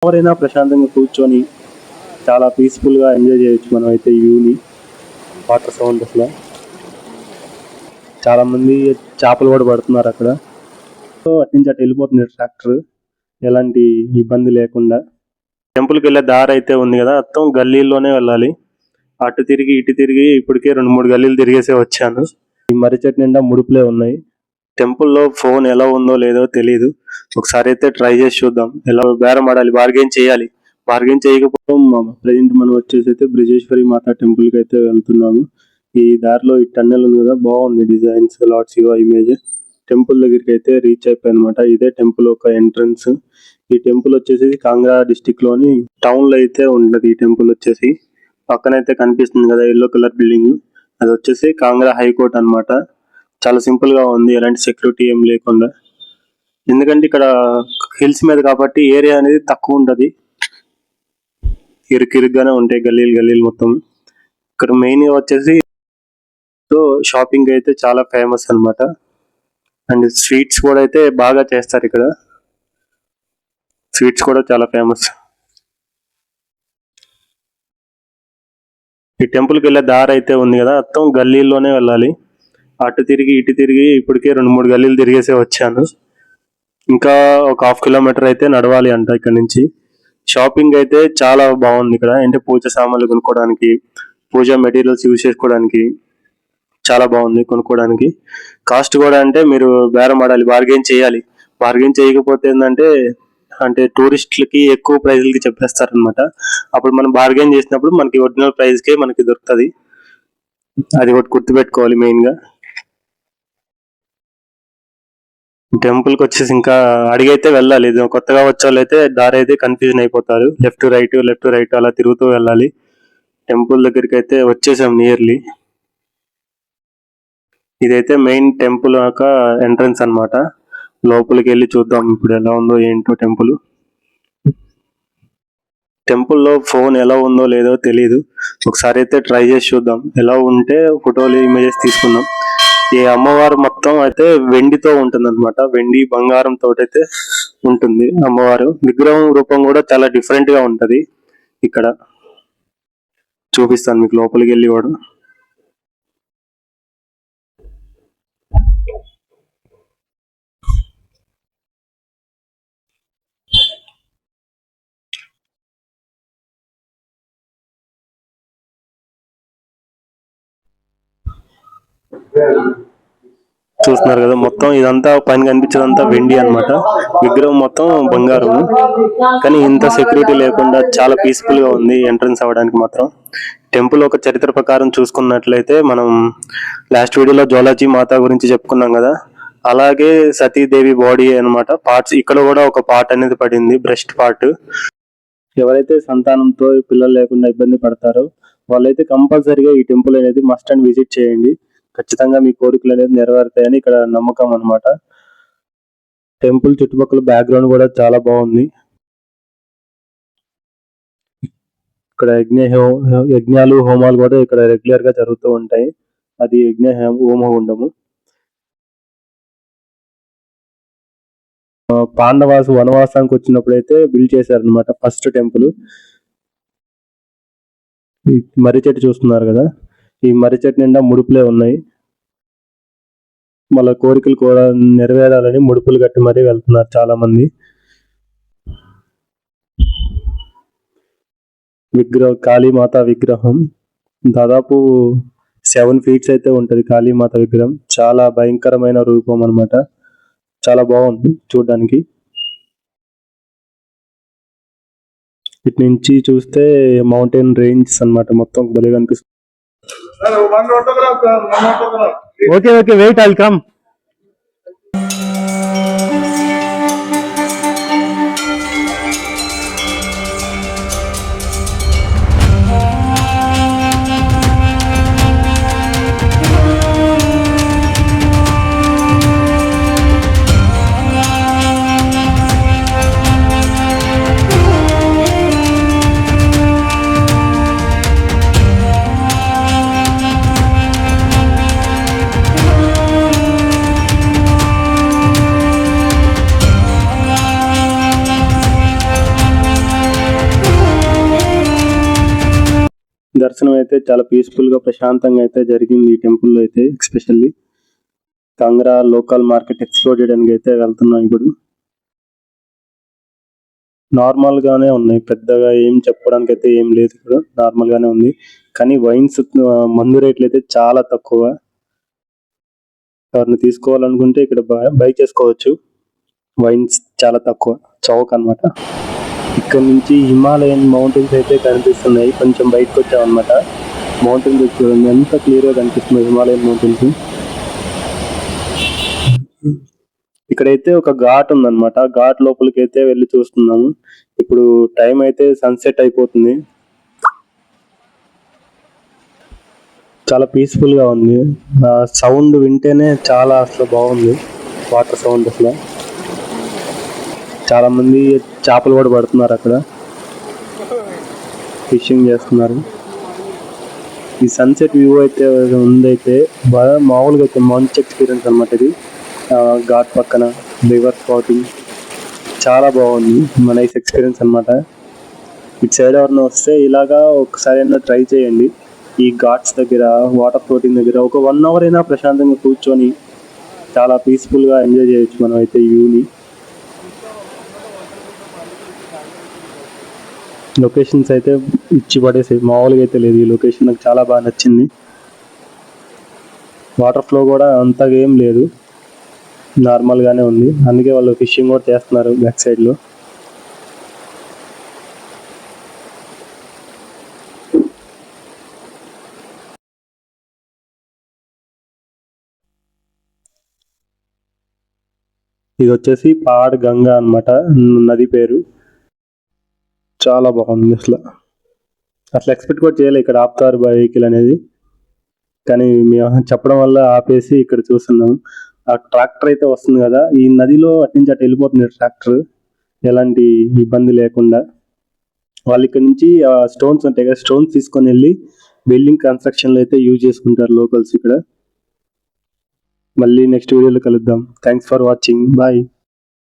ఎవరైనా ప్రశాంతంగా కూర్చొని చాలా పీస్ఫుల్గా ఎంజాయ్ చేయొచ్చు మనం అయితే ఈ వ్యూని. వాటర్ సౌండ్ అసలు చాలామంది చేపలు కూడా పడుతున్నారు అక్కడ. సో అటు నుంచి అటు వెళ్ళిపోతుంది ట్రాక్టర్ ఎలాంటి ఇబ్బంది లేకుండా. టెంపుల్కి వెళ్ళే దారి అయితే ఉంది కదా, మొత్తం గల్లీల్లోనే వెళ్ళాలి. అటు తిరిగి ఇటు తిరిగి ఇప్పటికే 2-3 గల్లీలు తిరిగేసే వచ్చాను. ఈ మర్రి చెట్టు నిండా ముడుపులే ఉన్నాయి. టెంపుల్లో ఫోన్ ఎలా ఉందో లేదో తెలియదు, ఒకసారి అయితే ట్రై చేసి చూద్దాం. ఎలా బేరం ఆడాలి, బార్గెన్ చేయాలి. బార్గెన్ చేయకపోతే ప్రజెంట్ మనం వచ్చేసి అయితే బ్రిజేశ్వరి మాతా టెంపుల్ కి అయితే వెళ్తున్నాము. ఈ దారిలో ఈ టన్నెల్ ఉంది కదా, బాగుంది designs, lord Shiva image. Temple దగ్గరికి అయితే రీచ్ అయిపోయి అనమాట. ఇదే టెంపుల్ ఒక ఎంట్రన్స్. ఈ టెంపుల్ వచ్చేసి కాంగ్రా డిస్టిక్ లోని టౌన్ లో అయితే ఉండదు. ఈ టెంపుల్ వచ్చేసి పక్కనైతే కనిపిస్తుంది కదా ఎల్లో కలర్ బిల్డింగ్, అది వచ్చేసి కాంగ్రా హైకోర్ట్ అన్నమాట. చాలా సింపుల్ గా ఉంది, ఎలాంటి సెక్యూరిటీ ఏం లేకుండా. ఎందుకంటే ఇక్కడ హిల్స్ మీద కాబట్టి ఏరియా అనేది తక్కువ ఉంటది, ఇరుకిరుగ్గానే ఉంటాయి గల్లీలు గల్లీలు మొత్తం. ఇక్కడ మెయిన్ గా వచ్చేసి సో షాపింగ్ అయితే చాలా ఫేమస్ అన్నమాట. అండ్ స్వీట్స్ కూడా అయితే బాగా చేస్తారు ఇక్కడ, స్వీట్స్ కూడా చాలా ఫేమస్. ఈ టెంపుల్కి వెళ్ళే దారి అయితే ఉంది కదా, మొత్తం గల్లీల్లోనే వెళ్ళాలి. అటు తిరిగి ఇటు తిరిగి ఇప్పటికే 2-3 గల్లీలు తిరిగేసే వచ్చాను. ఇంకా ఒక 1/2 కిలోమీటర్ అయితే నడవాలి అంట ఇక్కడ నుంచి. షాపింగ్ అయితే చాలా బాగుంది ఇక్కడ, అంటే పూజ సామాన్లు కొనుక్కోవడానికి, పూజ మెటీరియల్స్ యూజ్ చేసుకోవడానికి చాలా బాగుంది కొనుక్కోవడానికి. కాస్ట్ కూడా అంటే మీరు బేరం ఆడాలి, బార్గెన్ చేయాలి. బార్గెన్ చేయకపోతే ఏంటంటే అంటే టూరిస్టులకి ఎక్కువ ప్రైజ్లకి చెప్పేస్తారు అనమాట. అప్పుడు మనం బార్గెన్ చేసినప్పుడు మనకి ఒరిజినల్ ప్రైస్కే మనకి దొరుకుతుంది. అది ఒకటి గుర్తుపెట్టుకోవాలి మెయిన్ గా. టెంపుల్ కి వచ్చేసి ఇంకా అడిగైతే వెళ్ళాలి. ఇది కొత్తగా వచ్చే వాళ్ళు అయితే దారి అయితే కన్ఫ్యూజన్ అయిపోతారు, లెఫ్ట్ రైట్ అలా తిరుగుతూ వెళ్ళాలి. టెంపుల్ దగ్గరికి అయితే వచ్చేసాం నియర్లీ. ఇదైతే మెయిన్ టెంపుల్ యొక్క ఎంట్రన్స్ అన్నమాట. లోపలికి వెళ్ళి చూద్దాం ఇప్పుడు ఎలా ఉందో ఏంటో టెంపుల్. టెంపుల్లో ఫోన్ ఎలా ఉందో లేదో తెలియదు, ఒకసారి అయితే ట్రై చేసి చూద్దాం. ఎలా ఉంటే ఫోటోలు ఇమేజెస్ తీసుకుందాం. ఈ అమ్మవారు మొత్తం అయితే వెండితో ఉంటుంది అనమాట, వెండి బంగారం తోటైతే ఉంటుంది అమ్మవారు. విగ్రహం రూపం కూడా చాలా డిఫరెంట్ గా ఉంటది. ఇక్కడ చూపిస్తాను మీకు లోపలికి వెళ్ళి కూడా. చూస్తున్నారు కదా, మొత్తం ఇదంతా పైన కనిపించేదంతా వెండి అన్నమాట. విగ్రహం మొత్తం బంగారం, కానీ ఇంత సెక్యూరిటీ లేకుండా చాలా పీస్ఫుల్ గా ఉంది ఎంట్రన్స్ అవ్వడానికి మాత్రం. టెంపుల్ ఒక చరిత్ర ప్రకారం చూసుకున్నట్లయితే మనం లాస్ట్ వీడియోలో జ్వాలాజీ మాత గురించి చెప్పుకున్నాం కదా, అలాగే సతీదేవి బాడీ అన్నమాట పార్ట్స్ ఇక్కడ కూడా ఒక పార్ట్ అనేది పడింది, బ్రెస్ట్ పార్ట్. ఎవరైతే సంతానంతో పిల్లలు లేకుండా ఇబ్బంది పడతారో వాళ్ళైతే కంపల్సరీగా ఈ టెంపుల్ అనేది మస్ట్ అండ్ విజిట్ చేయండి. ఖచ్చితంగా మీ కోరికలు అనేది నెరవేరుతాయని ఇక్కడ నమ్మకం అన్నమాట. టెంపుల్ చుట్టుపక్కల బ్యాక్గ్రౌండ్ కూడా చాలా బాగుంది. ఇక్కడ యజ్ఞాలు హోమాలు కూడా ఇక్కడ రెగ్యులర్ గా జరుగుతూ ఉంటాయి. అది యజ్ఞ హోమగుండము. పాండవాసు వనవాసానికి వచ్చినప్పుడు అయితే బిల్డ్ చేశారనమాట ఫస్ట్ టెంపుల్. ఈ మర్రి చెట్టు చూస్తున్నారు కదా, ఈ మర్రి చెట్టు నిండా ముడుపులే ఉన్నాయి. వాళ్ళ కోరికలు కూడా నెరవేరాలని ముడుపులు కట్టి మరీ వెళ్తున్నారు చాలా మంది. కాళీమాత విగ్రహం దాదాపు 7 ఫీట్స్ అయితే ఉంటది. కాళీమాత విగ్రహం చాలా భయంకరమైన రూపం అన్నమాట, చాలా బాగుంది చూడడానికి. ఇటు నుంచి చూస్తే మౌంటైన్ రేంజ్ అన్నమాట, మొత్తం భలే కనిపిస్తుంది. Okay wait, I'll come. దర్శనం అయితే చాలా పీస్ఫుల్ గా ప్రశాంతంగా అయితే జరిగింది ఈ టెంపుల్ లో అయితే. Especially Kangra local market explore చేయడానికి అయితే వెళ్తున్నాం ఇప్పుడు. నార్మల్ గానే ఉన్నాయి, పెద్దగా ఏం చెప్పడానికి అయితే ఏం లేదు, ఇక్కడ నార్మల్ గానే ఉంది. కానీ వైన్స్ మందు రేట్లు అయితే చాలా తక్కువ. ఎవరిని తీసుకోవాలనుకుంటే ఇక్కడ బై చేసుకోవచ్చు. వైన్స్ చాలా తక్కువ, చౌక్ అన్నమాట. ఇక్కడ నుంచి హిమాలయన్ మౌంటైన్స్ అయితే కనిపిస్తున్నాయి. కొంచెం బయటకు వచ్చామన్నమాట. మౌంటైన్స్ చూడండి ఎంత క్లియర్ గా కనిపిస్తుంది, హిమాలయన్ మౌంటైన్స్. ఇక్కడైతే ఒక ఘాట్ ఉందన్నమాట. ఘాట్ లోపలికి అయితే వెళ్ళి చూస్తున్నాము. ఇప్పుడు టైం అయితే సన్సెట్ అయిపోతుంది. చాలా పీస్ఫుల్ గా ఉంది. సౌండ్ వింటేనే చాలా అసలు బాగుంది. వాటర్ సౌండ్ అసలు. చాలా మంది చేపలు కూడా పడుతున్నారు అక్కడ, ఫిషింగ్ చేస్తున్నారు. ఈ సన్సెట్ వ్యూ అయితే ఉందైతే బాగా మామూలుగా అయితే మంచి ఎక్స్పీరియన్స్ అన్నమాట ఇది. ఘాట్ పక్కన రివర్ స్పాటింగ్ చాలా బాగుంది. నైస్ ఎక్స్పీరియన్స్ అన్నమాట. ఇటు సైడ్ ఎవరైనా వస్తే ఇలాగా ఒకసారి అయినా ట్రై చేయండి. ఈ ఘాట్స్ దగ్గర, వాటర్ ఫ్లోటింగ్ దగ్గర ఒక 1 hour అయినా ప్రశాంతంగా కూర్చొని చాలా పీస్ఫుల్ గా ఎంజాయ్ చేయొచ్చు మనం అయితే ఈ వ్యూని. లొకేషన్స్ అయితే ఇచ్చి పడేసి మామూలుగా అయితే లేదు. ఈ లొకేషన్ నాకు చాలా బాగా నచ్చింది. వాటర్ ఫ్లో కూడా అంతగా ఏం లేదు, నార్మల్ గానే ఉంది. అందుకే వాళ్ళు ఫిషింగ్ కూడా చేస్తున్నారు బ్యాక్ సైడ్ లో. ఇది వచ్చేసి పాడ్ గంగా అన్నమాట, నది పేరు. చాలా బాగుంది అసలు. అసలు ఎక్స్పెక్ట్ కూడా చేయలేదు ఇక్కడ ఆపుతారు వెహికల్ అనేది. కానీ మేము చెప్పడం వల్ల ఆపేసి ఇక్కడ చూస్తున్నాం. ఆ ట్రాక్టర్ అయితే వస్తుంది కదా, ఈ నదిలో అటు నుంచి అటు వెళ్ళిపోతుంది ట్రాక్టర్, ఎలాంటి ఇబ్బంది లేకుండా. వాళ్ళు ఇక్కడ నుంచి స్టోన్స్ ఉంటాయి కదా, స్టోన్స్ తీసుకొని వెళ్ళి బిల్డింగ్ కన్స్ట్రక్షన్ లో అయితే యూజ్ చేసుకుంటారు లోకల్స్ ఇక్కడ. మళ్ళీ నెక్స్ట్ వీడియోలో కలుద్దాం. Thanks for watching. బాయ్.